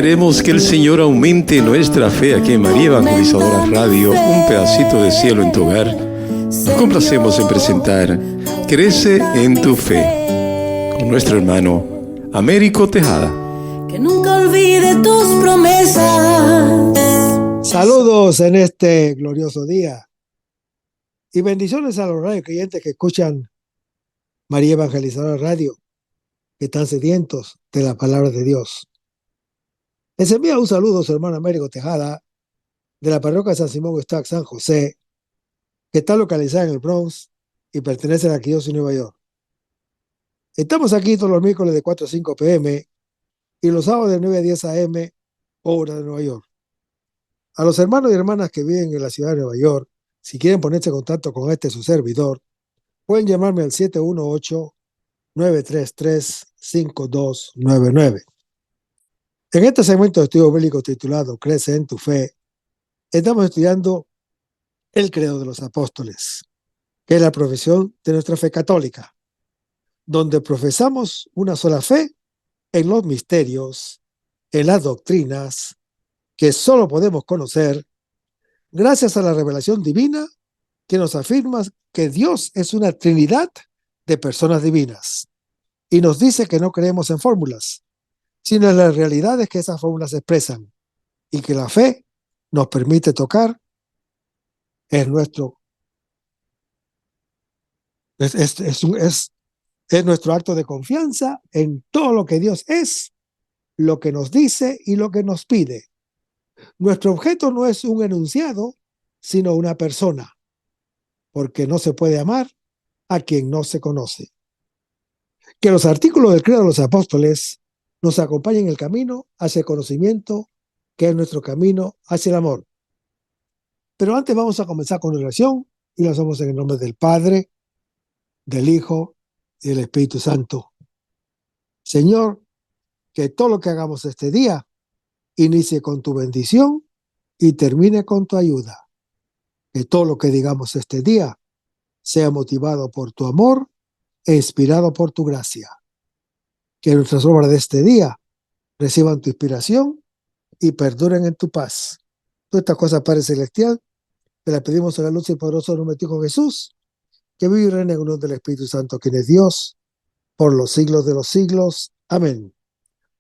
Queremos que el Señor aumente nuestra fe aquí en María Evangelizadora Radio, un pedacito de cielo en tu hogar. Nos complacemos en presentar Crece en tu fe con nuestro hermano Américo Tejada. Que nunca olvide tus promesas. Saludos en este glorioso día y bendiciones a los radio creyentes que escuchan María Evangelizadora Radio, que están sedientos de la palabra de Dios. Les envía un saludo a su hermano Américo Tejada de la parroquia San Simón Stock San José, que está localizada en el Bronx y pertenece a la Arquidiócesis de Nueva York. Estamos aquí todos los miércoles de 4 a 5 p.m. y los sábados de 9 a 10 a.m. hora de Nueva York. A los hermanos y hermanas que viven en la ciudad de Nueva York, si quieren ponerse en contacto con su servidor, pueden llamarme al 718-933-5299. En este segmento de estudio bíblico titulado Crece en tu fe, estamos estudiando el credo de los apóstoles, que es la profesión de nuestra fe católica, donde profesamos una sola fe en los misterios, en las doctrinas, que solo podemos conocer gracias a la revelación divina que nos afirma que Dios es una trinidad de personas divinas y nos dice que no creemos en fórmulas, sino en las realidades que esas fórmulas expresan, y que la fe nos permite tocar es nuestro acto de confianza en todo lo que Dios es, lo que nos dice y lo que nos pide. Nuestro objeto no es un enunciado, sino una persona, porque no se puede amar a quien no se conoce. Que los artículos del credo de los apóstoles nos acompañen en el camino hacia el conocimiento, que es nuestro camino hacia el amor. Pero antes vamos a comenzar con la oración, y lo hacemos en el nombre del Padre, del Hijo y del Espíritu Santo. Señor, que todo lo que hagamos este día inicie con tu bendición y termine con tu ayuda. Que todo lo que digamos este día sea motivado por tu amor e inspirado por tu gracia. Que nuestras obras de este día reciban tu inspiración y perduren en tu paz. Todas estas cosas, Padre Celestial, te las pedimos en la luz y poderoso nombre de tu Hijo Jesús, que vive y reina en unión del Espíritu Santo, quien es Dios, por los siglos de los siglos. Amén.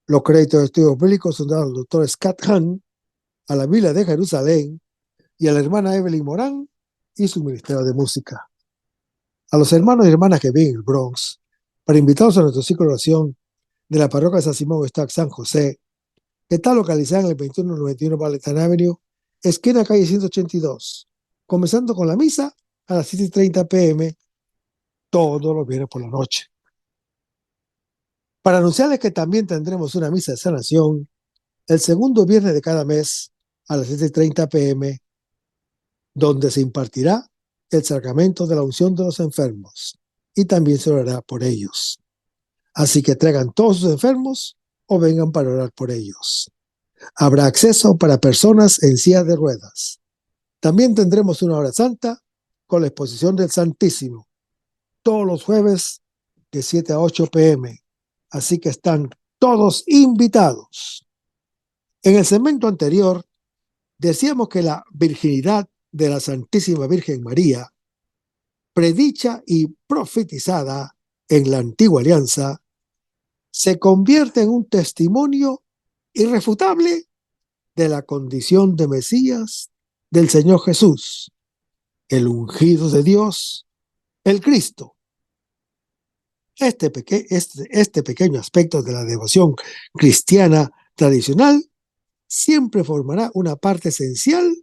Los créditos de estudios bíblicos son dados al doctor Scott Hahn, a la Biblia de Jerusalén y a la hermana Evelyn Morán y su ministerio de música. A los hermanos y hermanas que viven en el Bronx, para invitarlos a nuestro ciclo de oración de la parroquia San Simón Stock San José, que está localizada en el 2191 Valentine Avenue, esquina calle 182, comenzando con la misa a las 7:30 p.m. todos los viernes por la noche. Para anunciarles que también tendremos una misa de sanación el segundo viernes de cada mes a las 7:30 p.m., donde se impartirá el sacramento de la unción de los enfermos y también se orará por ellos. Así que traigan todos sus enfermos o vengan para orar por ellos. Habrá acceso para personas en silla de ruedas. También tendremos una hora santa con la exposición del Santísimo, todos los jueves de 7 a 8 p.m. Así que están todos invitados. En el segmento anterior decíamos que la virginidad de la Santísima Virgen María, predicha y profetizada en la Antigua Alianza, se convierte en un testimonio irrefutable de la condición de Mesías del Señor Jesús, el ungido de Dios, el Cristo. Este pequeño aspecto de la devoción cristiana tradicional siempre formará una parte esencial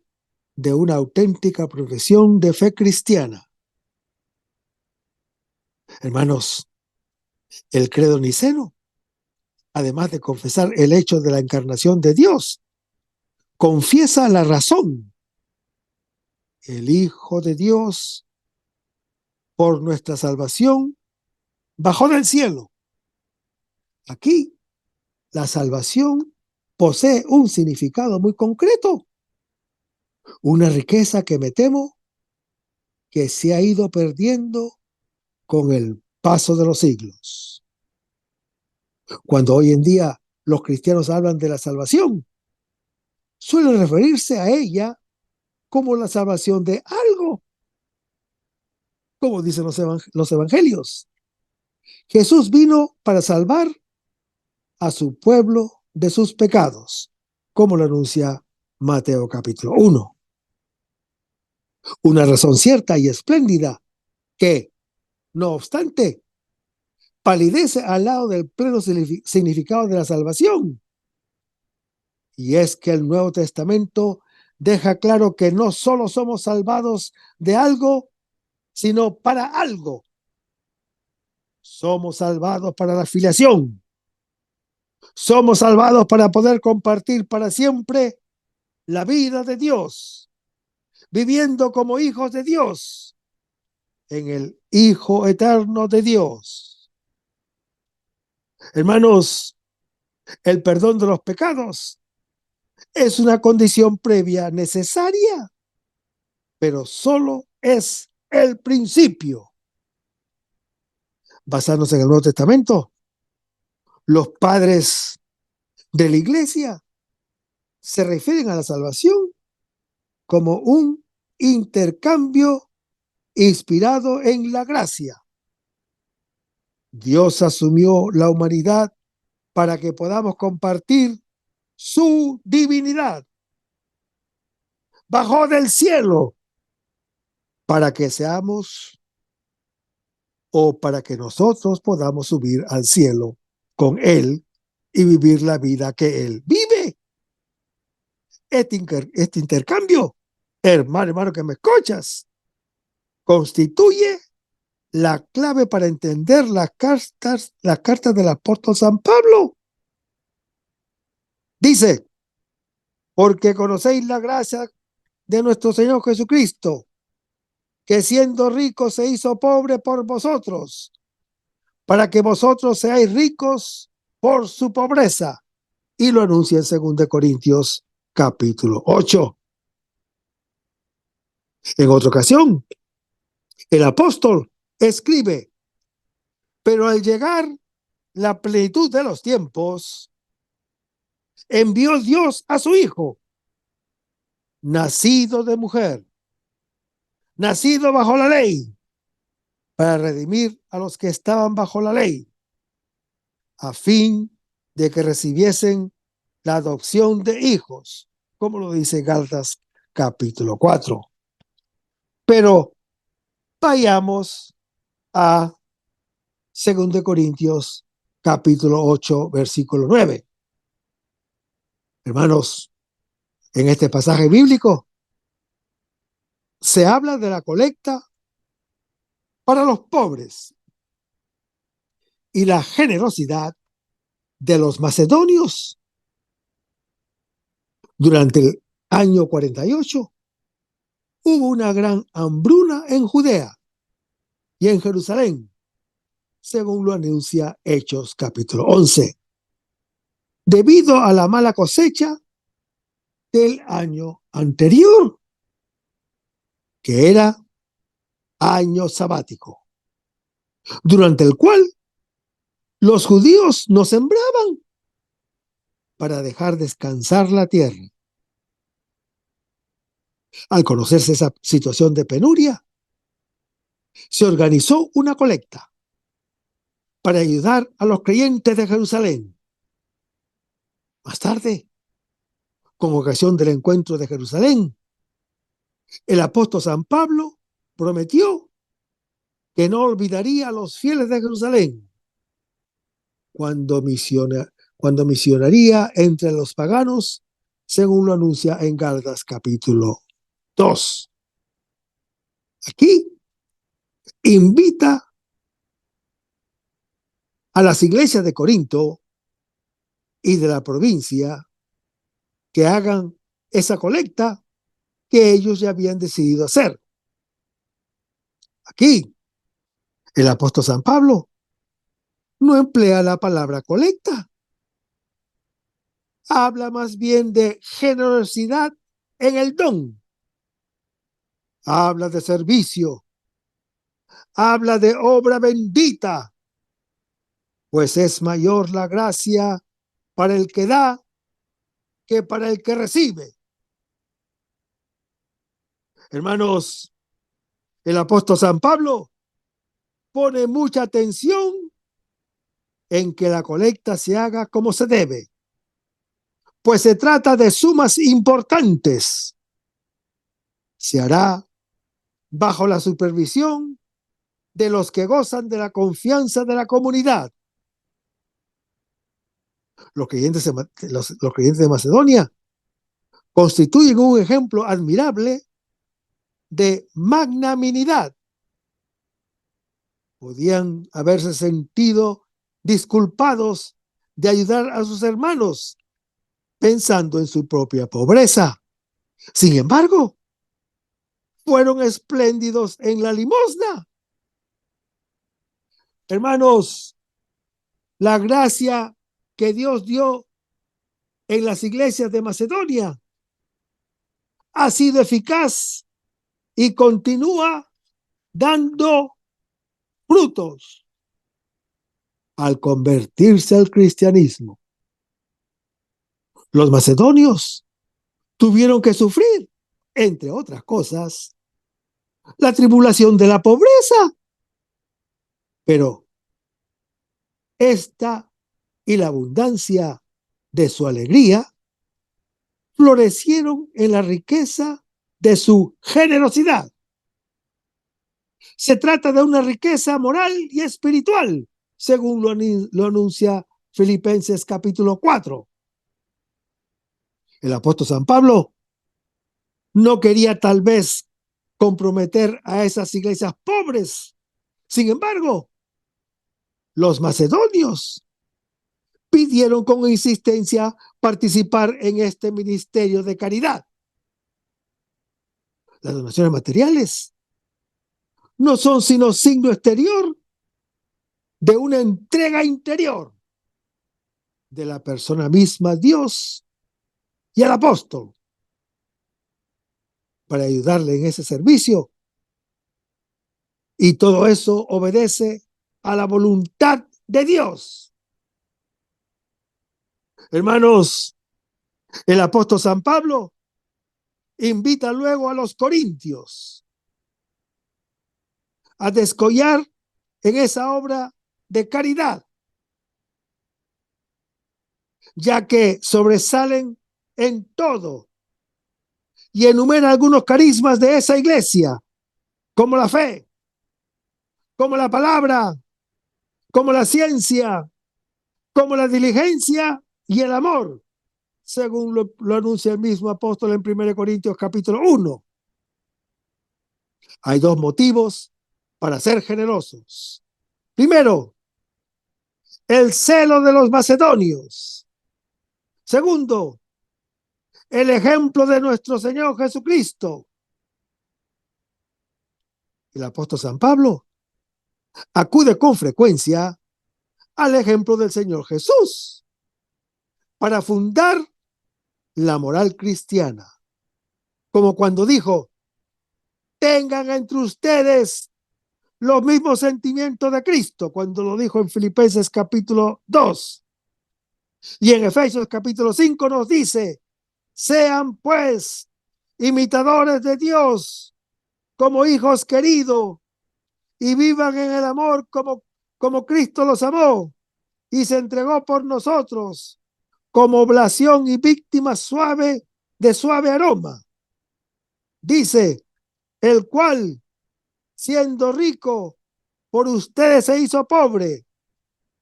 de una auténtica profesión de fe cristiana. Hermanos, el credo niceno, además de confesar el hecho de la encarnación de Dios, confiesa la razón. El Hijo de Dios, por nuestra salvación, bajó del cielo. Aquí, la salvación posee un significado muy concreto, una riqueza que me temo que se ha ido perdiendo con el paso de los siglos. Cuando hoy en día los cristianos hablan de la salvación, suelen referirse a ella como la salvación de algo, como dicen los evangelios. Jesús vino para salvar a su pueblo de sus pecados, como lo anuncia Mateo capítulo 1. Una razón cierta y espléndida que, no obstante, palidece al lado del pleno significado de la salvación. Y es que el Nuevo Testamento deja claro que no solo somos salvados de algo, sino para algo. Somos salvados para la filiación. Somos salvados para poder compartir para siempre la vida de Dios, viviendo como hijos de Dios, en el Hijo eterno de Dios. Hermanos, el perdón de los pecados es una condición previa necesaria, pero solo es el principio. Basándose en el Nuevo Testamento, los padres de la iglesia se refieren a la salvación como un intercambio inspirado en la gracia. Dios asumió la humanidad para que podamos compartir su divinidad. Bajó del cielo para que seamos o para que nosotros podamos subir al cielo con Él y vivir la vida que Él vive. Este intercambio, hermano que me escuchas, constituye la clave para entender las cartas del apóstol San Pablo. Dice, porque conocéis la gracia de nuestro Señor Jesucristo, que siendo rico se hizo pobre por vosotros, para que vosotros seáis ricos por su pobreza. Y lo anuncia en 2 Corintios capítulo 8. En otra ocasión, el apóstol escribe, pero al llegar la plenitud de los tiempos, envió Dios a su Hijo, nacido de mujer, nacido bajo la ley, para redimir a los que estaban bajo la ley, a fin de que recibiesen la adopción de hijos, como lo dice Gálatas capítulo 4. Pero vayamos a 2 Corintios capítulo 8, versículo 9. Hermanos, en este pasaje bíblico se habla de la colecta para los pobres y la generosidad de los macedonios. Durante el año 48 hubo una gran hambruna en Judea y en Jerusalén, según lo anuncia Hechos capítulo 11, debido a la mala cosecha del año anterior, que era año sabático, durante el cual los judíos no sembraban para dejar descansar la tierra. Al conocerse esa situación de penuria, se organizó una colecta para ayudar a los creyentes de Jerusalén. Más tarde, con ocasión del encuentro de Jerusalén, el apóstol San Pablo prometió que no olvidaría a los fieles de Jerusalén cuando misionaría entre los paganos, según lo anuncia en Gálatas capítulo 2. Aquí invita a las iglesias de Corinto y de la provincia que hagan esa colecta que ellos ya habían decidido hacer. Aquí, el apóstol San Pablo no emplea la palabra colecta. Habla más bien de generosidad en el don. Habla de servicio. Habla de obra bendita, pues es mayor la gracia para el que da que para el que recibe. Hermanos, el apóstol San Pablo pone mucha atención en que la colecta se haga como se debe, pues se trata de sumas importantes. Se hará bajo la supervisión de los que gozan de la confianza de la comunidad. Los creyentes de Macedonia constituyen un ejemplo admirable de magnanimidad. Podían haberse sentido disculpados de ayudar a sus hermanos pensando en su propia pobreza. Sin embargo, fueron espléndidos en la limosna. Hermanos, la gracia que Dios dio en las iglesias de Macedonia ha sido eficaz y continúa dando frutos al convertirse al cristianismo. Los macedonios tuvieron que sufrir, entre otras cosas, la tribulación de la pobreza, pero esta y la abundancia de su alegría florecieron en la riqueza de su generosidad. Se trata de una riqueza moral y espiritual, según lo anuncia Filipenses capítulo 4. El apóstol San Pablo no quería tal vez comprometer a esas iglesias pobres. Sin embargo, los macedonios pidieron con insistencia participar en este ministerio de caridad. Las donaciones materiales no son sino signo exterior de una entrega interior de la persona misma a Dios y al apóstol para ayudarle en ese servicio. Y todo eso obedece a la voluntad de Dios. Hermanos, el apóstol San Pablo invita luego a los corintios a descollar en esa obra de caridad, ya que sobresalen en todo, y enumera algunos carismas de esa iglesia, como la fe, como la palabra, como la ciencia, como la diligencia y el amor, según lo anuncia el mismo apóstol en 1 Corintios capítulo 1. Hay dos motivos para ser generosos. Primero, el celo de los macedonios. Segundo, el ejemplo de nuestro Señor Jesucristo. El apóstol San Pablo acude con frecuencia al ejemplo del Señor Jesús para fundar la moral cristiana, como cuando dijo: tengan entre ustedes los mismos sentimientos de Cristo, cuando lo dijo en Filipenses capítulo 2. Y en Efesios capítulo 5 nos dice: sean pues imitadores de Dios como hijos queridos y vivan en el amor como Cristo los amó y se entregó por nosotros como oblación y víctima suave de suave aroma. Dice: el cual, siendo rico, por ustedes se hizo pobre,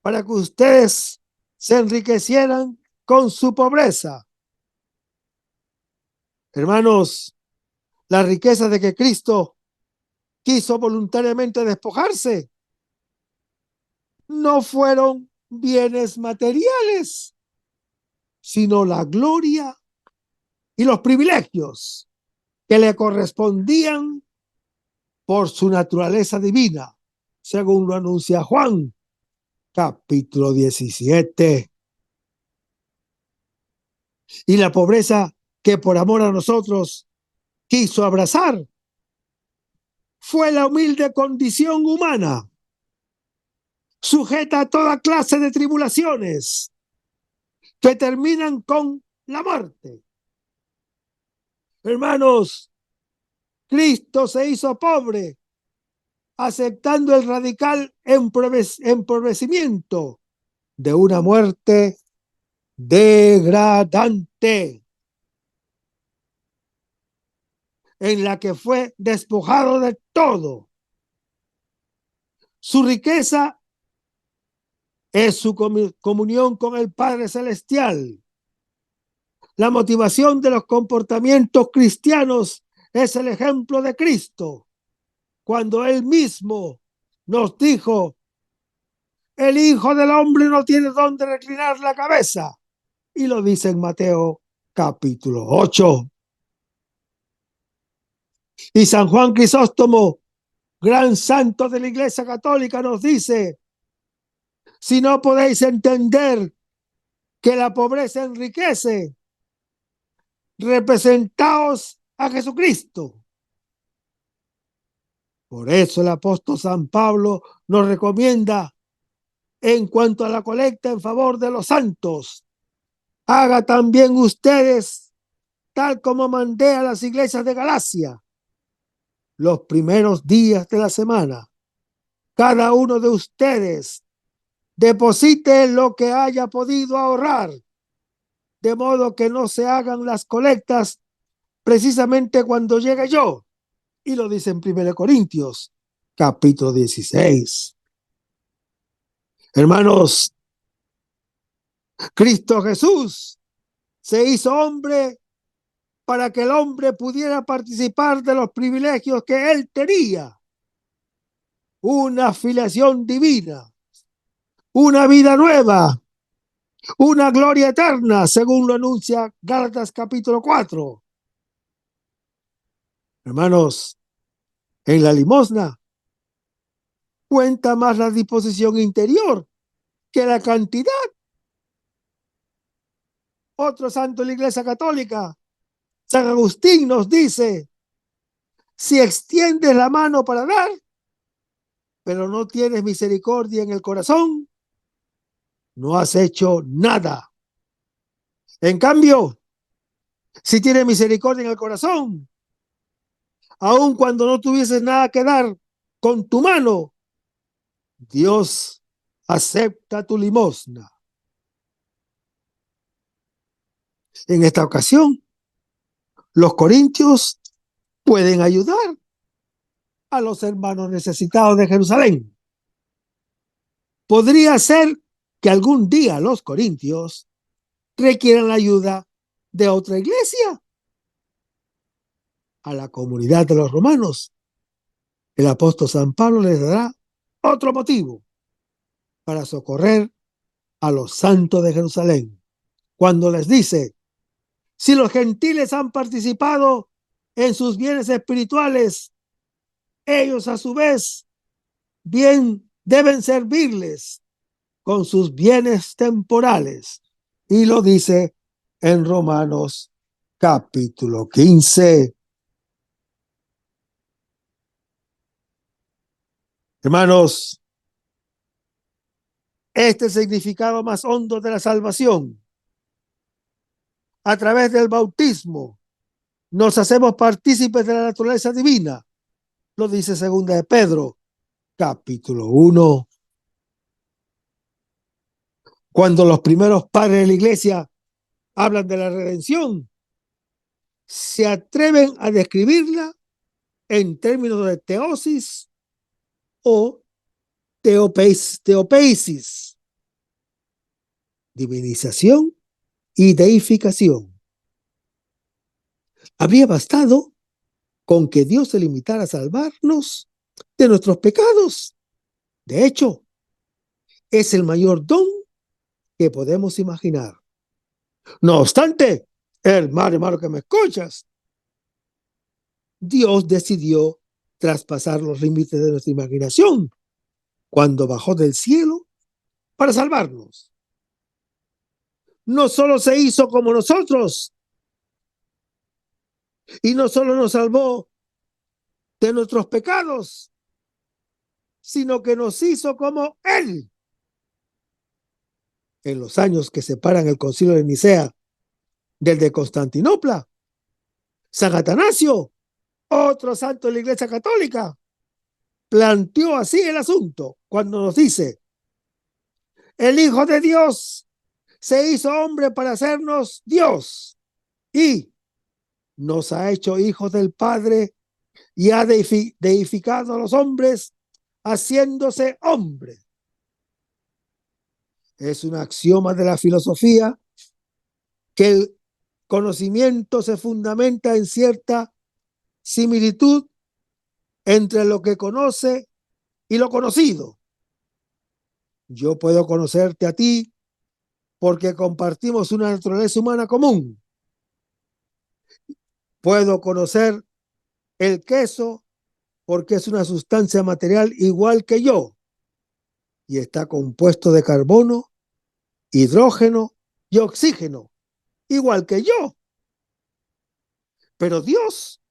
para que ustedes se enriquecieran con su pobreza. Hermanos, la riqueza de que Cristo quiso voluntariamente despojarse no fueron bienes materiales, sino la gloria y los privilegios que le correspondían por su naturaleza divina, según lo anuncia Juan, capítulo 17. Y la pobreza que por amor a nosotros quiso abrazar fue la humilde condición humana, sujeta a toda clase de tribulaciones, que terminan con la muerte. Hermanos, Cristo se hizo pobre, aceptando el radical empobrecimiento de una muerte degradante, en la que fue despojado de todo. Su riqueza es su comunión con el Padre Celestial. La motivación de los comportamientos cristianos es el ejemplo de Cristo, cuando Él mismo nos dijo: el Hijo del Hombre no tiene dónde reclinar la cabeza. Y lo dice en Mateo capítulo 8. Y San Juan Crisóstomo, gran santo de la Iglesia Católica, nos dice: si no podéis entender que la pobreza enriquece, representaos a Jesucristo. Por eso el apóstol San Pablo nos recomienda, en cuanto a la colecta en favor de los santos: haga también ustedes tal como mandé a las iglesias de Galacia. Los primeros días de la semana, cada uno de ustedes deposite lo que haya podido ahorrar, de modo que no se hagan las colectas precisamente cuando llegue yo. Y lo dice en 1 Corintios capítulo 16. Hermanos, Cristo Jesús se hizo hombre para que el hombre pudiera participar de los privilegios que él tenía: una filiación divina, una vida nueva, una gloria eterna, según lo anuncia Gálatas capítulo 4. Hermanos, en la limosna cuenta más la disposición interior que la cantidad. Otro santo de la Iglesia Católica, San Agustín, nos dice: si extiendes la mano para dar, pero no tienes misericordia en el corazón, no has hecho nada. En cambio, si tienes misericordia en el corazón, aun cuando no tuvieses nada que dar con tu mano, Dios acepta tu limosna. En esta ocasión, los corintios pueden ayudar a los hermanos necesitados de Jerusalén. Podría ser que algún día los corintios requieran la ayuda de otra iglesia. A la comunidad de los romanos, el apóstol San Pablo les dará otro motivo para socorrer a los santos de Jerusalén, cuando les dice: si los gentiles han participado en sus bienes espirituales, ellos a su vez bien deben servirles con sus bienes temporales. Y lo dice en Romanos capítulo 15. Hermanos, este significado más hondo de la salvación: a través del bautismo nos hacemos partícipes de la naturaleza divina. Lo dice 2 de Pedro capítulo 1. Cuando los primeros padres de la iglesia hablan de la redención, se atreven a describirla en términos de teosis o teopeisis, divinización y deificación. Habría bastado con que Dios se limitara a salvarnos de nuestros pecados. De hecho, es el mayor don que podemos imaginar. No obstante, hermano que me escuchas, Dios decidió traspasar los límites de nuestra imaginación cuando bajó del cielo para salvarnos. No solo se hizo como nosotros, y no solo nos salvó de nuestros pecados, sino que nos hizo como Él. en los años que separan el Concilio de Nicea del de Constantinopla, San Atanasio, otro santo de la Iglesia Católica, planteó así el asunto cuando nos dice: el Hijo de Dios se hizo hombre para hacernos Dios y nos ha hecho hijos del Padre y ha deificado a los hombres haciéndose hombre. Es un axioma de la filosofía que el conocimiento se fundamenta en cierta similitud entre lo que conoce y lo conocido. Yo puedo conocerte a ti porque compartimos una naturaleza humana común. Puedo conocer el queso porque es una sustancia material igual que yo y está compuesto de carbono, hidrógeno y oxígeno, igual que yo. Pero Dios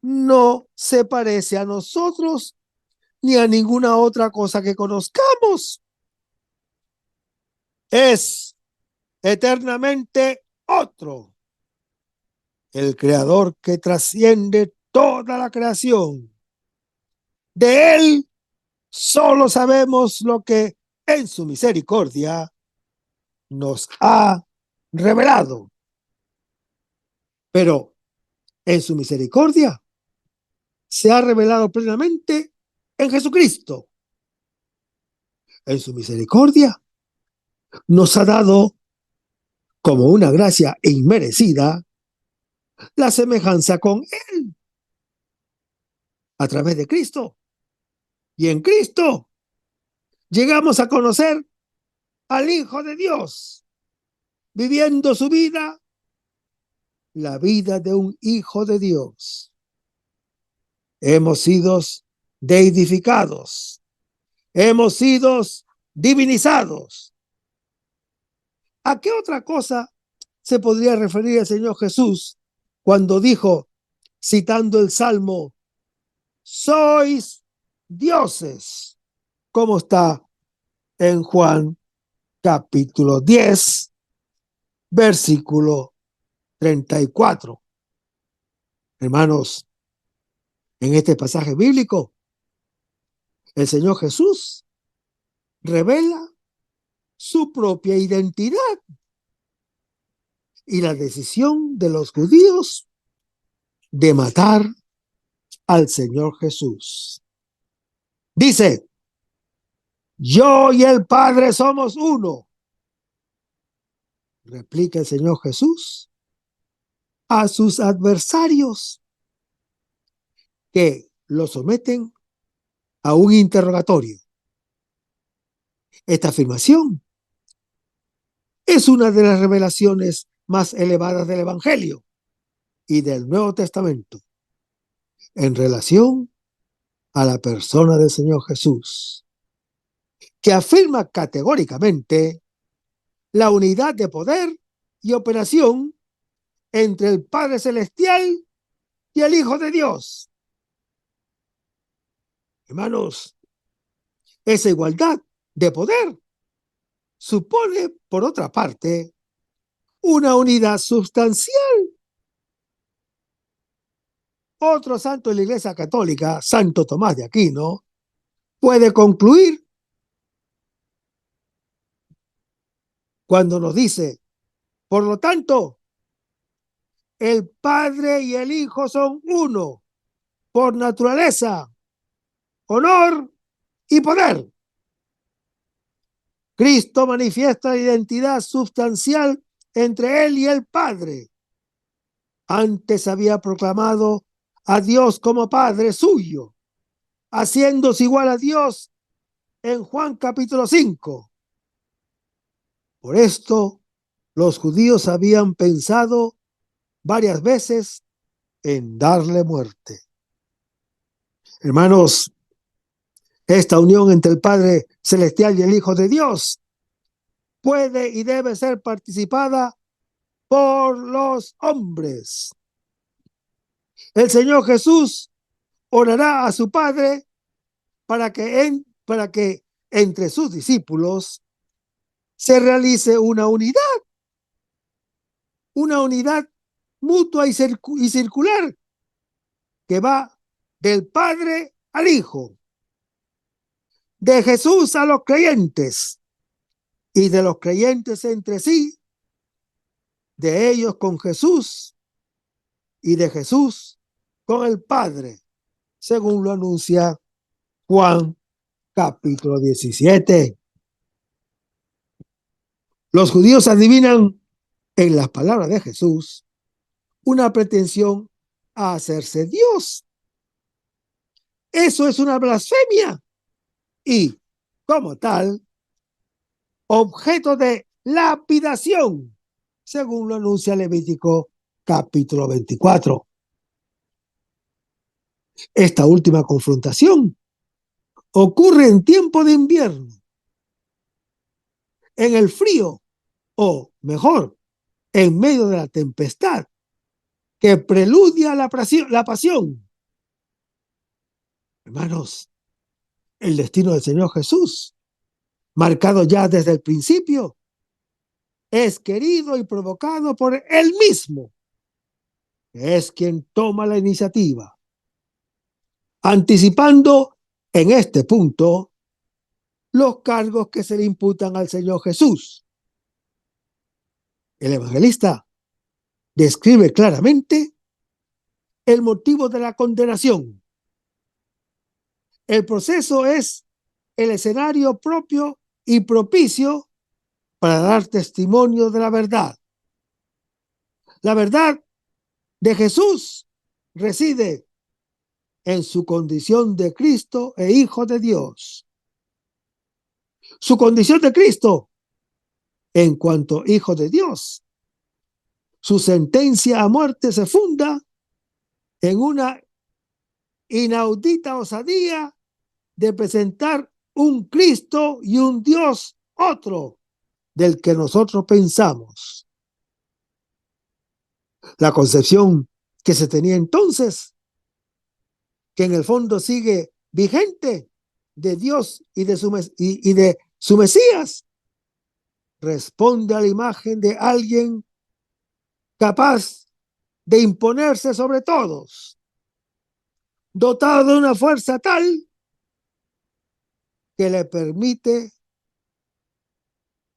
no se parece a nosotros ni a ninguna otra cosa que conozcamos. Es eternamente otro, el creador que trasciende toda la creación. De él solo sabemos lo que en su misericordia nos ha revelado. Pero en su misericordia se ha revelado plenamente en Jesucristo. En su misericordia nos ha dado como una gracia inmerecida la semejanza con él a través de Cristo. Y en Cristo llegamos a conocer al Hijo de Dios, viviendo su vida, la vida de un hijo de Dios. Hemos sido deidificados, hemos sido divinizados. ¿A qué otra cosa se podría referir el Señor Jesús cuando dijo, citando el Salmo, sois dioses, como está en Juan capítulo 10, versículo 34? Hermanos, en este pasaje bíblico, el Señor Jesús revela su propia identidad y la decisión de los judíos de matar al Señor Jesús. Dice, yo y el Padre somos uno. Replica el Señor Jesús a sus adversarios que lo someten a un interrogatorio. Esta afirmación es una de las revelaciones más elevadas del Evangelio y del Nuevo Testamento en relación a la persona del Señor Jesús, que afirma categóricamente la unidad de poder y operación entre el Padre Celestial y el Hijo de Dios. Hermanos, esa igualdad de poder supone, por otra parte, una unidad sustancial. Otro santo de la Iglesia Católica, Santo Tomás de Aquino, puede concluir cuando nos dice, por lo tanto, el Padre y el Hijo son uno por naturaleza, honor y poder. Cristo manifiesta la identidad sustancial entre él y el Padre. Antes había proclamado a Dios como Padre suyo, haciéndose igual a Dios en Juan capítulo 5. Por esto, los judíos habían pensado varias veces en darle muerte. Hermanos, esta unión entre el Padre Celestial y el Hijo de Dios puede y debe ser participada por los hombres. El Señor Jesús orará a su Padre para que entre sus discípulos se realice una unidad mutua y circular que va del Padre al Hijo, de Jesús a los creyentes y de los creyentes entre sí, de ellos con Jesús y de Jesús con el Padre, según lo anuncia Juan capítulo 17. Los judíos adivinan en las palabras de Jesús una pretensión a hacerse Dios. Eso es una blasfemia y, como tal, objeto de lapidación, según lo anuncia Levítico capítulo 24. Esta última confrontación ocurre en tiempo de invierno, en el frío, o mejor, en medio de la tempestad que preludia la pasión. Hermanos, el destino del Señor Jesús, marcado ya desde el principio, es querido y provocado por Él mismo, que es quien toma la iniciativa, anticipando en este punto los cargos que se le imputan al Señor Jesús. El evangelista describe claramente el motivo de la condenación. El proceso es el escenario propio y propicio para dar testimonio de la verdad. La verdad de Jesús reside en su condición de Cristo e Hijo de Dios. Su condición de Cristo en cuanto Hijo de Dios. Su sentencia a muerte se funda en una inaudita osadía de presentar un Cristo y un Dios otro del que nosotros pensamos. La concepción que se tenía entonces, que en el fondo sigue vigente, de Dios y de su Mesías, responde a la imagen de alguien capaz de imponerse sobre todos, dotado de una fuerza tal que le permite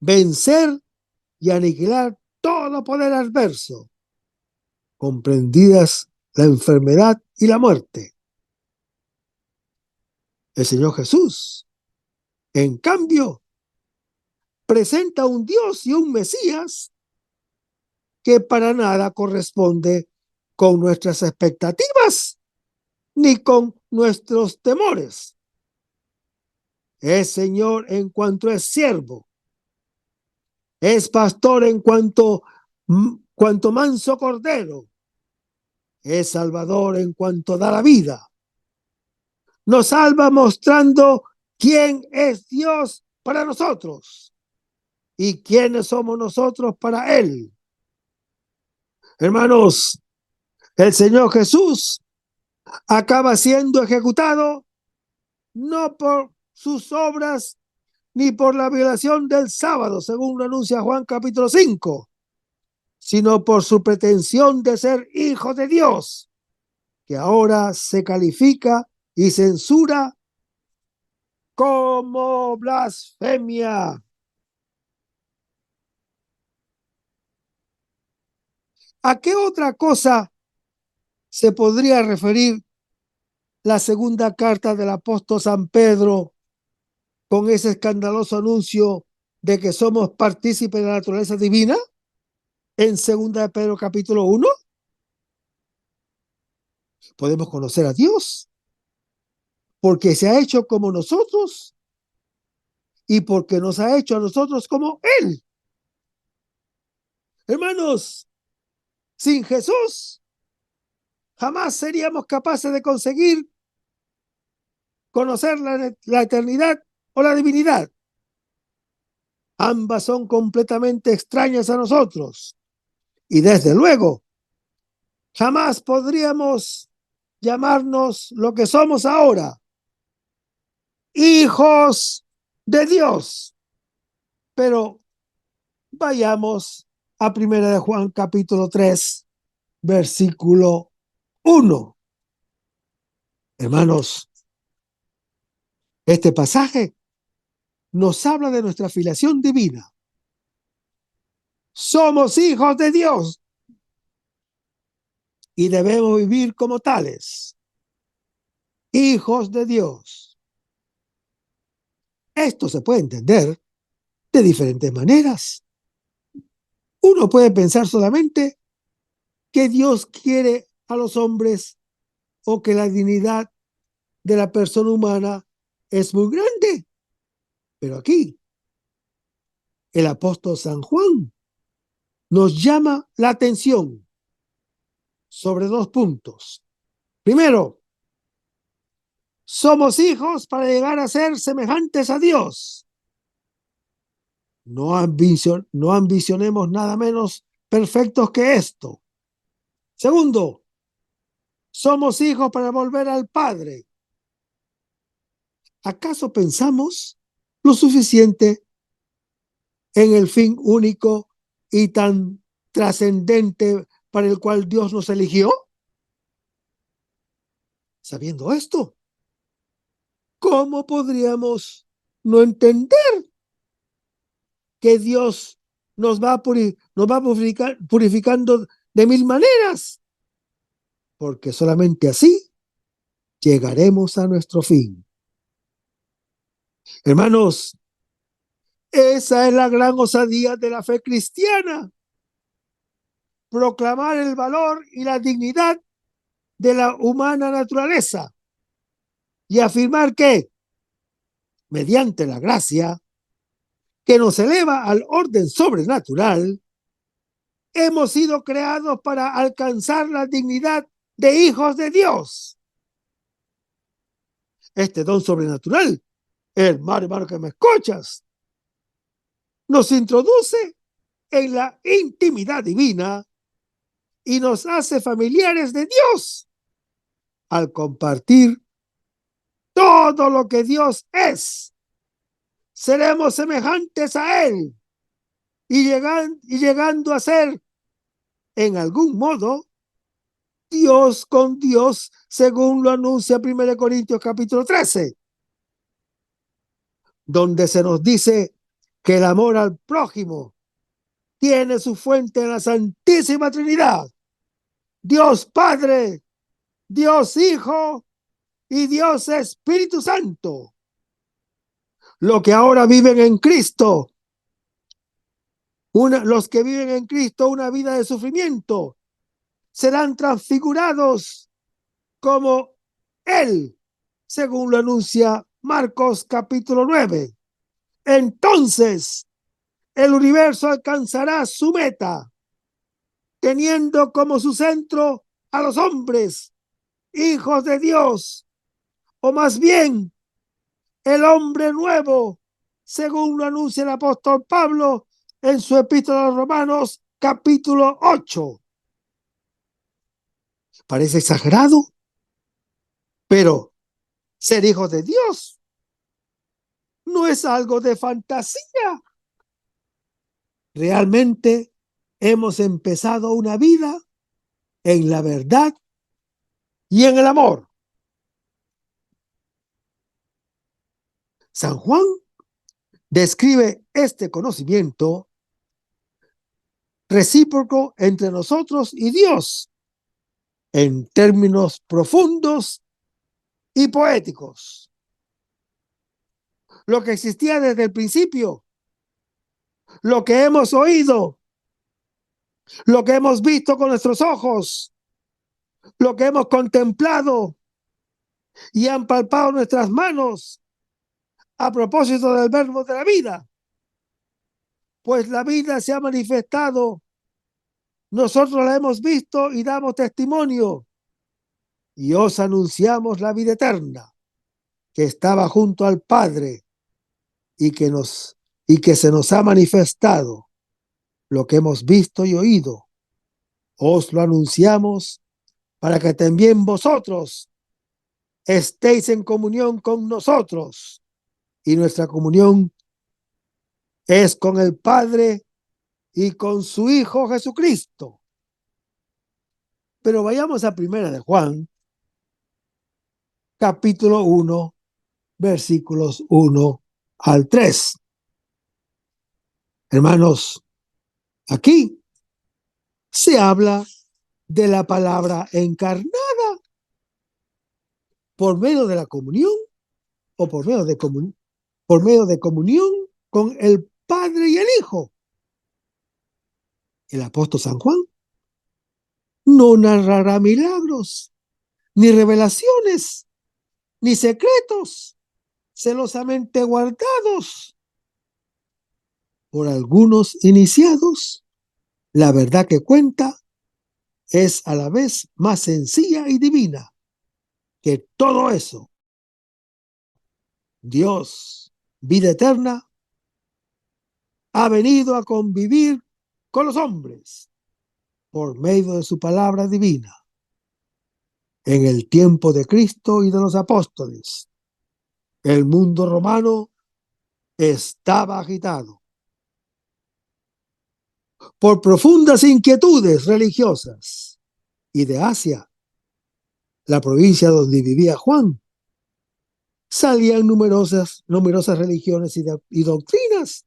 vencer y aniquilar todo poder adverso, comprendidas la enfermedad y la muerte. El Señor Jesús, en cambio, presenta un Dios y un Mesías que para nada corresponde con nuestras expectativas ni con nuestros temores. Es Señor en cuanto es siervo, es pastor en cuanto manso cordero, es salvador en cuanto da la vida. Nos salva mostrando quién es Dios para nosotros y quiénes somos nosotros para Él. Hermanos, el Señor Jesús acaba siendo ejecutado no por sus obras ni por la violación del sábado, según lo anuncia Juan capítulo 5, sino por su pretensión de ser hijo de Dios, que ahora se califica y censura como blasfemia. ¿A qué otra cosa se podría referir la segunda carta del apóstol San Pedro con ese escandaloso anuncio de que somos partícipes de la naturaleza divina en segunda de Pedro capítulo 1? Podemos conocer a Dios porque se ha hecho como nosotros y porque nos ha hecho a nosotros como Él. Hermanos, sin Jesús jamás seríamos capaces de conseguir conocer la eternidad o la divinidad. Ambas son completamente extrañas a nosotros y desde luego jamás podríamos llamarnos lo que somos ahora, hijos de Dios. Pero Vayamos a 1 Juan capítulo 3, versículo 1. Hermanos, este pasaje nos habla de nuestra filiación divina. Somos hijos de Dios y debemos vivir como tales. Hijos de Dios. Esto se puede entender de diferentes maneras. Uno puede pensar solamente que Dios quiere a los hombres o que la dignidad de la persona humana es muy grande. Pero aquí, el apóstol San Juan nos llama la atención sobre dos puntos. Primero, somos hijos para llegar a ser semejantes a Dios. No ambicionemos nada menos perfectos que esto. Segundo, somos hijos para volver al Padre. ¿Acaso pensamos lo suficiente en el fin único y tan trascendente para el cual Dios nos eligió? Sabiendo esto, ¿cómo podríamos no entender que Dios nos va purificando de mil maneras? Porque solamente así llegaremos a nuestro fin. Hermanos, esa es la gran osadía de la fe cristiana. Proclamar el valor y la dignidad de la humana naturaleza y afirmar que, mediante la gracia que nos eleva al orden sobrenatural, hemos sido creados para alcanzar la dignidad de hijos de Dios. Este don sobrenatural, hermano que me escuchas, nos introduce en la intimidad divina y nos hace familiares de Dios al compartir todo lo que Dios es. Seremos semejantes a Él y llegando a ser, en algún modo, Dios con Dios, según lo anuncia 1 Corintios capítulo 13, donde se nos dice que el amor al prójimo tiene su fuente en la Santísima Trinidad, Dios Padre, Dios Hijo y Dios Espíritu Santo. Los que ahora viven en Cristo, los que viven en Cristo una vida de sufrimiento, serán transfigurados como Él, según lo anuncia Marcos capítulo 9. Entonces, el universo alcanzará su meta, teniendo como su centro a los hombres, hijos de Dios, o más bien, el hombre nuevo, según lo anuncia el apóstol Pablo en su epístola a los Romanos, capítulo 8. Parece exagerado, pero ser hijos de Dios no es algo de fantasía. Realmente hemos empezado una vida en la verdad y en el amor. San Juan describe este conocimiento recíproco entre nosotros y Dios en términos profundos y poéticos. Lo que existía desde el principio, lo que hemos oído, lo que hemos visto con nuestros ojos, lo que hemos contemplado y han palpado nuestras manos a propósito del verbo de la vida. Pues la vida se ha manifestado, nosotros la hemos visto y damos testimonio, y os anunciamos la vida eterna, que estaba junto al Padre y que se nos ha manifestado. Lo que hemos visto y oído, os lo anunciamos para que también vosotros estéis en comunión con nosotros. Y nuestra comunión es con el Padre y con su Hijo Jesucristo. Pero vayamos a Primera de Juan, capítulo 1, versículos 1 al 3. Hermanos, aquí se habla de la palabra encarnada por medio de la comunión o por medio de comunión con el Padre y el Hijo. El apóstol San Juan no narrará milagros, ni revelaciones, ni secretos celosamente guardados por algunos iniciados. La verdad que cuenta es a la vez más sencilla y divina que todo eso. Dios, vida eterna, ha venido a convivir con los hombres por medio de su palabra divina en el tiempo de Cristo y de los apóstoles. El mundo romano estaba agitado por profundas inquietudes religiosas, y de Asia, la provincia donde vivía Juan, salían numerosas religiones y doctrinas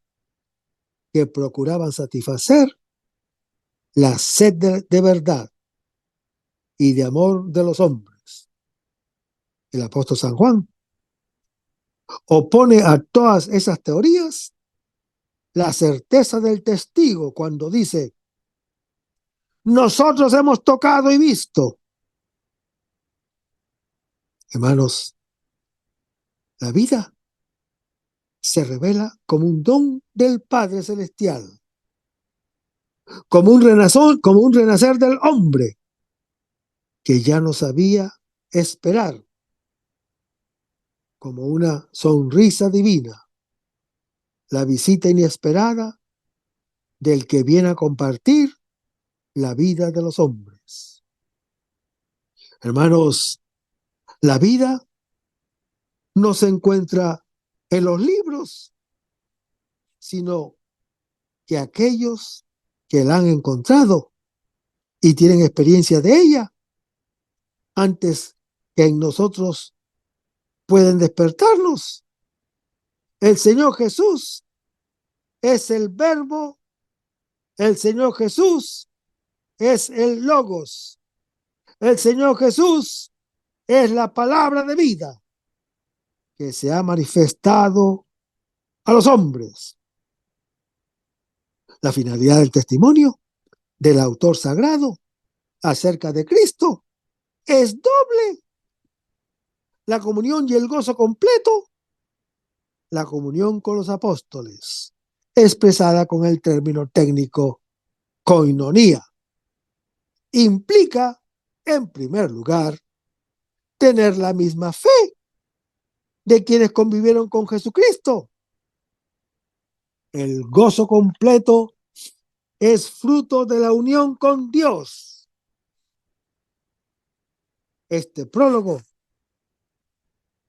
que procuraban satisfacer la sed de verdad y de amor de los hombres. El apóstol San Juan opone a todas esas teorías la certeza del testigo cuando dice: nosotros hemos tocado y visto. Hermanos, la vida se revela como un don del Padre Celestial, como un renacer del hombre que ya no sabía esperar, como una sonrisa divina, la visita inesperada del que viene a compartir la vida de los hombres. Hermanos, la vida no se encuentra en los libros, sino que aquellos que la han encontrado y tienen experiencia de ella, antes que en nosotros pueden despertarnos. El Señor Jesús es el Verbo, el Señor Jesús es el Logos, el Señor Jesús es la palabra de vida que se ha manifestado a los hombres. La finalidad del testimonio del autor sagrado acerca de Cristo es doble: la comunión y el gozo completo, la comunión con los apóstoles, expresada con el término técnico koinonía. Implica, en primer lugar, tener la misma fe de quienes convivieron con Jesucristo. El gozo completo es fruto de la unión con Dios. Este prólogo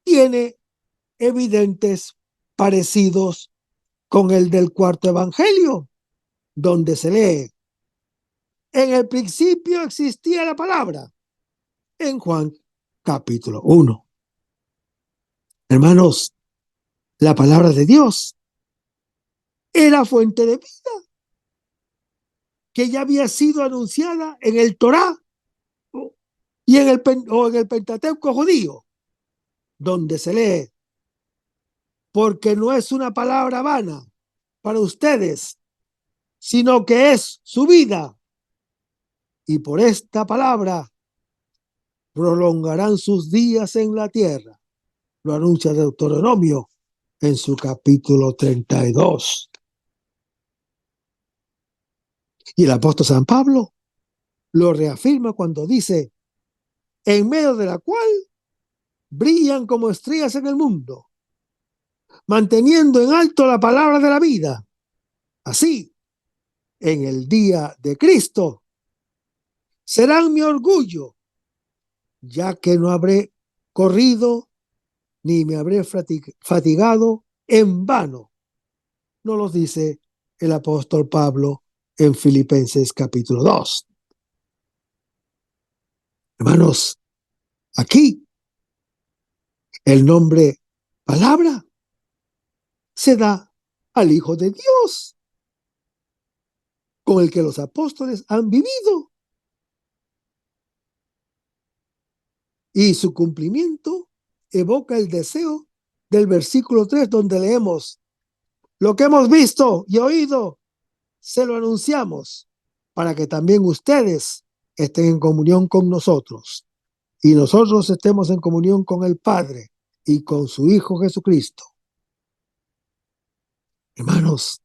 tiene evidentes parecidos con el del cuarto evangelio, donde se lee: en el principio existía la palabra, en Juan capítulo 1. Hermanos, la palabra de Dios era fuente de vida, que ya había sido anunciada en el Torá y en el Pentateuco judío, donde se lee: porque no es una palabra vana para ustedes, sino que es su vida, y por esta palabra prolongarán sus días en la tierra. Lo anuncia Deuteronomio en su capítulo 32. Y el apóstol San Pablo lo reafirma cuando dice: en medio de la cual brillan como estrellas en el mundo, manteniendo en alto la palabra de la vida. Así, en el día de Cristo, serán mi orgullo, ya que no habré corrido ni me habré fatigado en vano. No los dice el apóstol Pablo en Filipenses capítulo 2. Hermanos, aquí el nombre palabra se da al Hijo de Dios, con el que los apóstoles han vivido. Y su cumplimiento evoca el deseo del versículo 3, donde leemos: lo que hemos visto y oído, se lo anunciamos, para que también ustedes estén en comunión con nosotros, y nosotros estemos en comunión con el Padre y con su Hijo Jesucristo. Hermanos,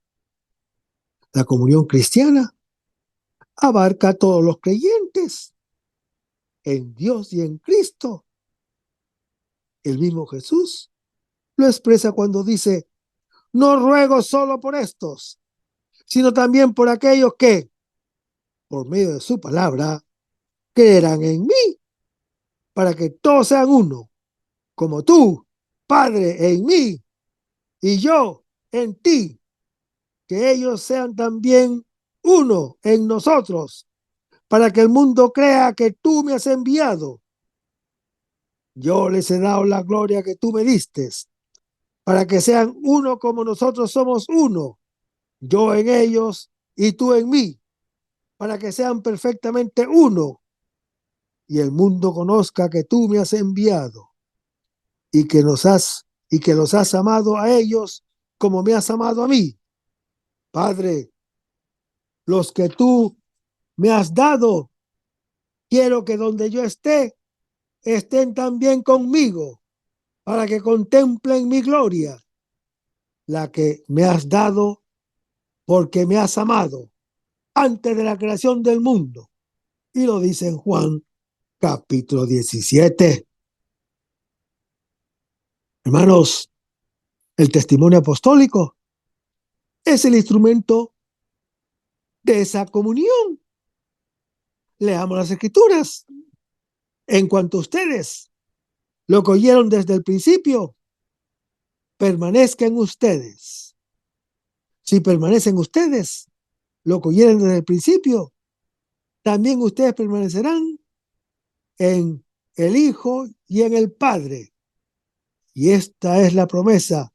la comunión cristiana abarca a todos los creyentes en Dios y en Cristo. El mismo Jesús lo expresa cuando dice: no ruego solo por estos, sino también por aquellos que, por medio de su palabra, creerán en mí, para que todos sean uno, como tú, Padre, en mí, y yo en ti, que ellos sean también uno en nosotros, para que el mundo crea que tú me has enviado. Yo les he dado la gloria que tú me diste, para que sean uno como nosotros somos uno, yo en ellos y tú en mí, para que sean perfectamente uno, y el mundo conozca que tú me has enviado y que los has amado a ellos como me has amado a mí. Padre, los que tú me has dado, quiero que donde yo esté, estén también conmigo, para que contemplen mi gloria, la que me has dado porque me has amado antes de la creación del mundo. Y lo dice en Juan capítulo 17. Hermanos, el testimonio apostólico es el instrumento de esa comunión. Leamos las Escrituras. En cuanto a ustedes lo que oyeron desde el principio, permanezca en ustedes. Si permanecen ustedes lo que oyeron desde el principio, también ustedes permanecerán en el Hijo y en el Padre. Y esta es la promesa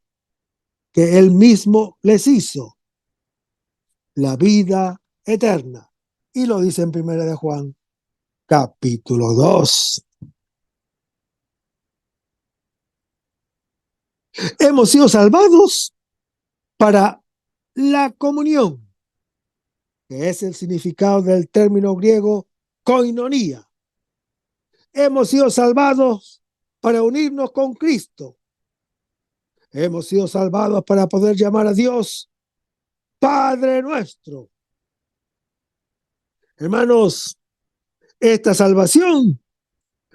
que Él mismo les hizo, la vida eterna. Y lo dice en 1 de Juan, capítulo 2. Hemos sido salvados para la comunión, que es el significado del término griego koinonía. Hemos sido salvados para unirnos con Cristo. Hemos sido salvados para poder llamar a Dios Padre nuestro. Hermanos, esta salvación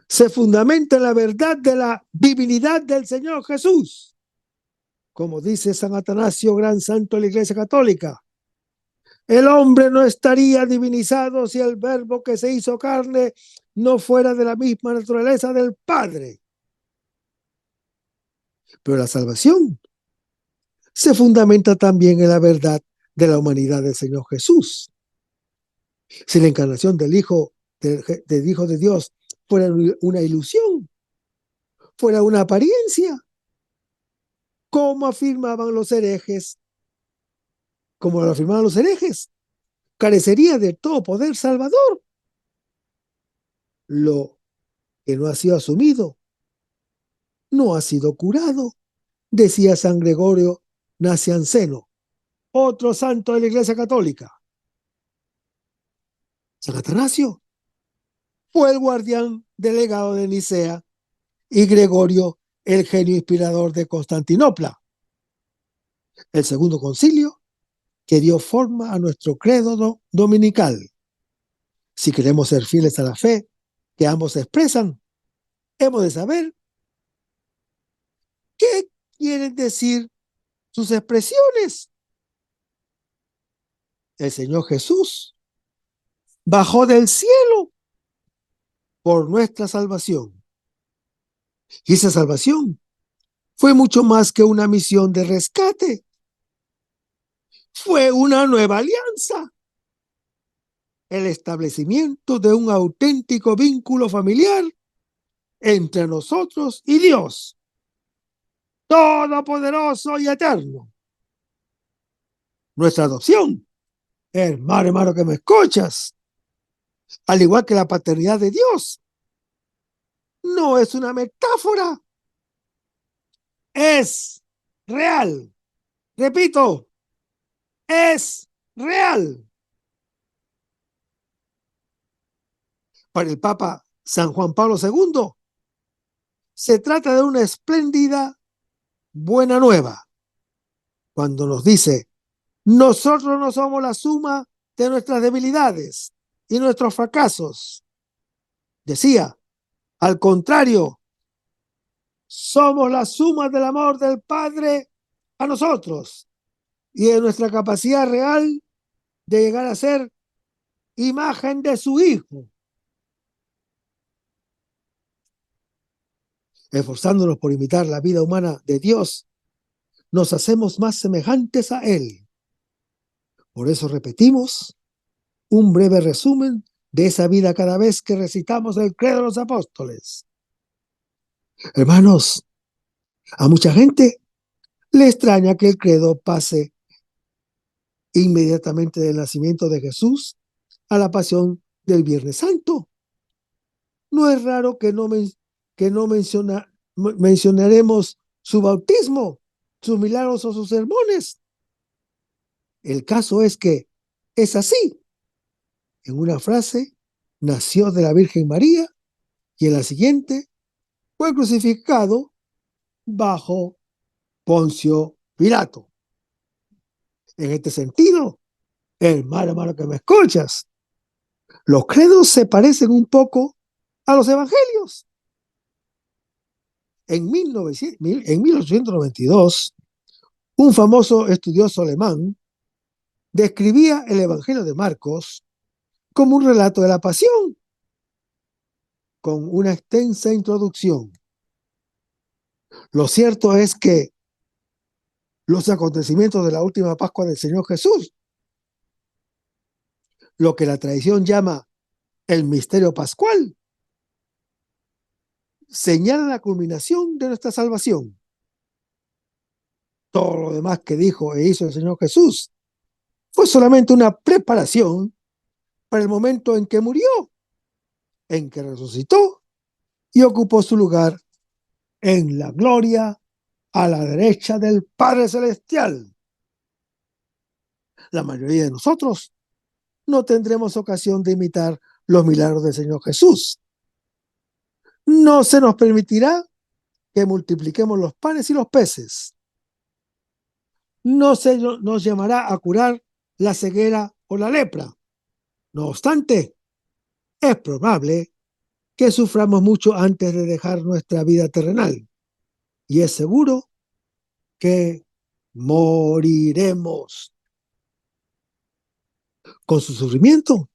se fundamenta en la verdad de la divinidad del Señor Jesús. Como dice San Atanasio, gran santo de la Iglesia Católica, el hombre no estaría divinizado si el verbo que se hizo carne no fuera de la misma naturaleza del Padre. Pero la salvación se fundamenta también en la verdad de la humanidad del Señor Jesús. Si la encarnación del Hijo de Dios fuera una ilusión, fuera una apariencia, como afirmaban los herejes, carecería de todo poder salvador. Lo que no ha sido asumido no ha sido curado, decía San Gregorio Nacianceno, otro santo de la Iglesia Católica. San Atanasio fue el guardián delegado de Nicea y Gregorio el genio inspirador de Constantinopla, el segundo concilio que dio forma a nuestro credo dominical. Si queremos ser fieles a la fe que ambos expresan, hemos de saber qué quieren decir sus expresiones. El Señor Jesús bajó del cielo por nuestra salvación. Y esa salvación fue mucho más que una misión de rescate. Fue una nueva alianza. el establecimiento de un auténtico vínculo familiar entre nosotros y Dios, todopoderoso y eterno. Nuestra adopción, hermano que me escuchas, al igual que la paternidad de Dios, no es una metáfora, es real. Repito, es real. Para el Papa San Juan Pablo II, se trata de una espléndida buena nueva cuando nos dice: nosotros no somos la suma de nuestras debilidades y nuestros fracasos. Decía, al contrario, somos la suma del amor del Padre a nosotros y de nuestra capacidad real de llegar a ser imagen de su Hijo. Esforzándonos por imitar la vida humana de Dios, nos hacemos más semejantes a Él. Por eso repetimos un breve resumen de esa vida cada vez que recitamos el Credo de los Apóstoles. Hermanos, a mucha gente le extraña que el credo pase inmediatamente del nacimiento de Jesús a la pasión del Viernes Santo. No es raro que no mencionaremos su bautismo, sus milagros o sus sermones. El caso es que es así. En una frase, nació de la Virgen María, y en la siguiente, fue crucificado bajo Poncio Pilato. En este sentido, hermano que me escuchas, los credos se parecen un poco a los evangelios. En 1892, un famoso estudioso alemán describía el Evangelio de Marcos como un relato de la pasión, con una extensa introducción. Lo cierto es que los acontecimientos de la última Pascua del Señor Jesús, lo que la tradición llama el misterio pascual, señala la culminación de nuestra salvación. Todo lo demás que dijo e hizo el Señor Jesús fue solamente una preparación para el momento en que murió, en que resucitó y ocupó su lugar en la gloria a la derecha del Padre Celestial. La mayoría de nosotros no tendremos ocasión de imitar los milagros del Señor Jesús. No se nos permitirá que multipliquemos los panes y los peces. No se nos llamará a curar la ceguera o la lepra. No obstante, es probable que suframos mucho antes de dejar nuestra vida terrenal. Y es seguro que moriremos. Con su sufrimiento,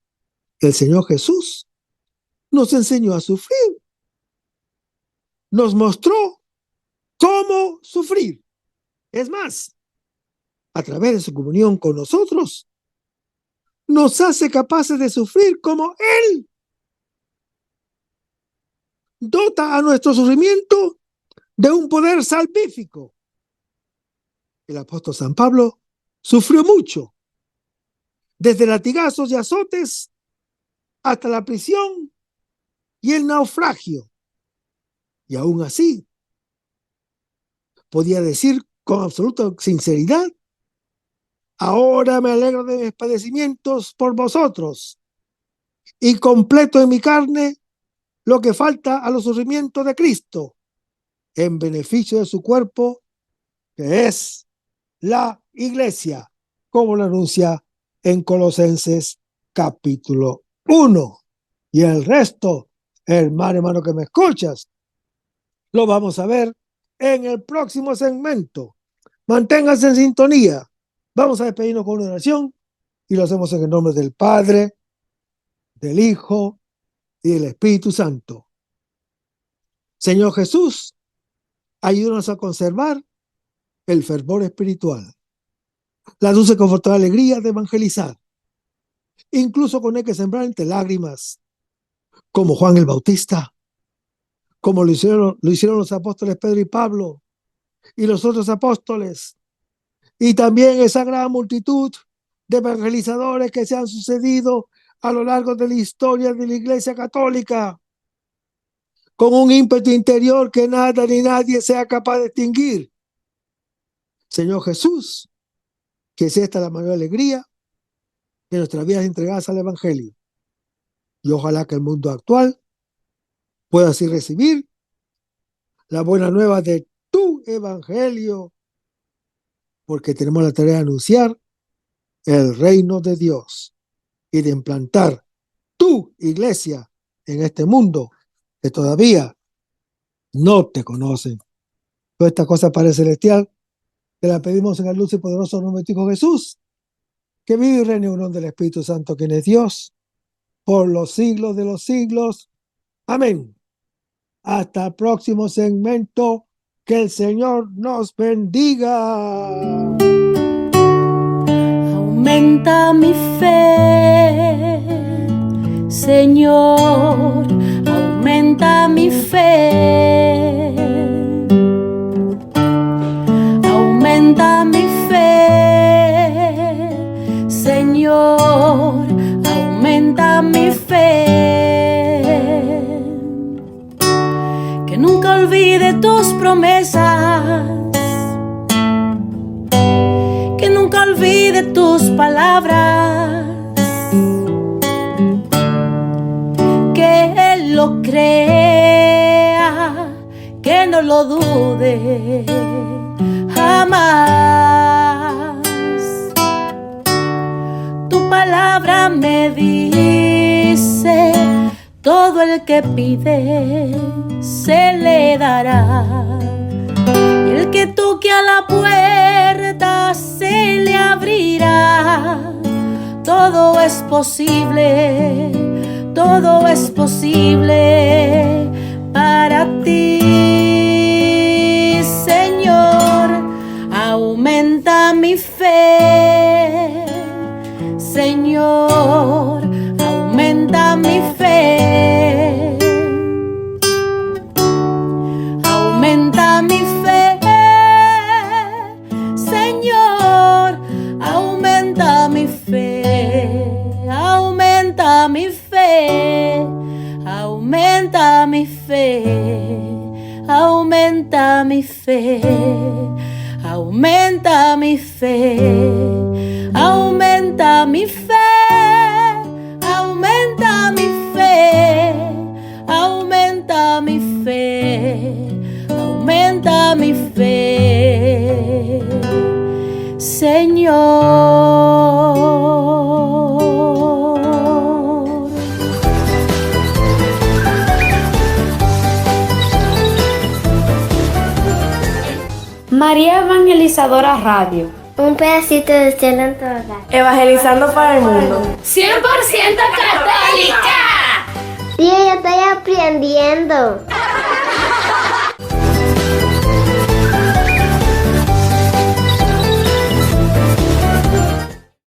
el Señor Jesús nos enseñó a sufrir. Nos mostró cómo sufrir. Es más, a través de su comunión con nosotros, nos hace capaces de sufrir como Él. Dota a nuestro sufrimiento de un poder salvífico. El apóstol San Pablo sufrió mucho, desde latigazos y azotes hasta la prisión y el naufragio. Y aún así, podía decir con absoluta sinceridad: ahora me alegro de mis padecimientos por vosotros y completo en mi carne lo que falta a los sufrimientos de Cristo, en beneficio de su cuerpo, que es la Iglesia, como lo anuncia en Colosenses capítulo 1. Y el resto, hermano que me escuchas, lo vamos a ver en el próximo segmento. Manténganse en sintonía. Vamos a despedirnos con una oración y lo hacemos en el nombre del Padre, del Hijo y del Espíritu Santo. Señor Jesús, ayúdanos a conservar el fervor espiritual, la dulce confortable alegría de evangelizar incluso cuando hay que sembrar entre lágrimas, como Juan el Bautista, como lo hicieron los apóstoles Pedro y Pablo y los otros apóstoles, y también esa gran multitud de evangelizadores que se han sucedido a lo largo de la historia de la Iglesia Católica, con un ímpetu interior que nada ni nadie sea capaz de extinguir. Señor Jesús, que sea esta la mayor alegría de nuestras vidas entregadas al Evangelio. Y ojalá que el mundo actual pueda así recibir la buena nueva de tu Evangelio, porque tenemos la tarea de anunciar el reino de Dios y de implantar tu iglesia en este mundo que todavía no te conocen. Toda esta cosa Padre Celestial, te la pedimos en el dulce y poderoso nombre de tu Hijo Jesús, que vive y reina en unión del Espíritu Santo, quien es Dios, por los siglos de los siglos. Amén. Hasta el próximo segmento. Que el Señor nos bendiga. Aumenta mi fe, Señor, aumenta mi fe. Aumenta mi fe, Señor, aumenta mi fe. Que nunca olvide tus promesas, que nunca olvide tus palabras, que Él lo crea, que no lo dude jamás. Tu palabra me dice: todo el que pide se le dará, y el que toque a la puerta se le abrirá. Todo es posible para ti, Señor. Aumenta mi fe, Señor, aumenta mi fe. Aumenta mi fe, Señor, aumenta mi fe. Aumenta mi fe, aumenta mi fe, aumenta mi fe, aumenta mi fe, aumenta mi fe, aumenta mi fe, aumenta mi fe, aumenta mi fe, Señor. María Evangelizadora Radio. Un pedacito de cielo en tu hogar. Evangelizando para el mundo. 100% católica. Sí, yo estoy aprendiendo.